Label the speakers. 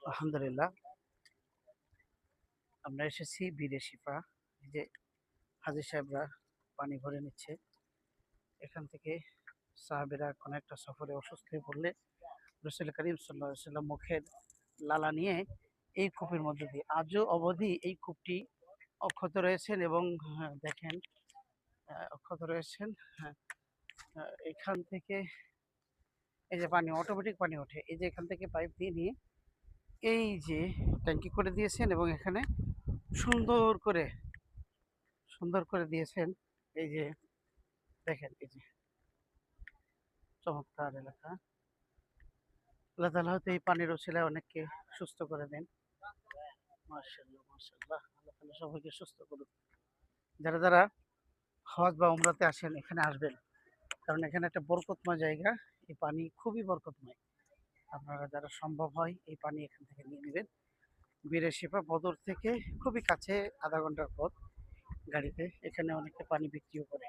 Speaker 1: আলহামদুলিল্লাহ, আমরা এসেছি বীরে শিফা। এই যে হাজী সাহেবরা পানি ভরে নিচ্ছে এখান থেকে। সাহাবেরা কোনো একটা সফরে অসুস্থ হয়ে পড়লে রসুল করিম সাল্লাল্লাহু আলাইহি সাল্লাম মুখের লালা নিয়ে এই কূপের মধ্যে দিয়ে আজও অবধি এই কূপটি অক্ষত রয়েছেন এবং দেখেন অক্ষত রয়েছেন। হ্যাঁ, এখান থেকে এই যে পানি অটোমেটিক পানি ওঠে, এই যে এখান থেকে পাইপ দিয়ে নিয়ে এই যে ট্যাঙ্কি করে দিয়েছেন এবং এখানে সুন্দর করে সুন্দর করে দিয়েছেন। এই যে দেখেন, এই যে চমৎকার এলাকা। আল্লাহ তাআলা হয়তো এই পানির উছিলায় অনেককে সুস্থ করে দেন। মাশাআল্লাহ, মাশাআল্লাহ। আল্লাহ তাআলা সবাইকে সুস্থ করুন। যারা যারা হজ বা উমরাতে আসেন এখানে আসবেন, কারণ এখানে একটা বরকতময় জায়গা। এই পানি খুবই বরকতময়। আপনারা যারা সম্ভব হয় এই পানি এখান থেকে নিয়ে নেবেন। বীরে শিফা বদর থেকে খুবই কাছে, আধা ঘন্টার পথ গাড়িতে। এখানে অনেকে পানি বিক্রিও করে।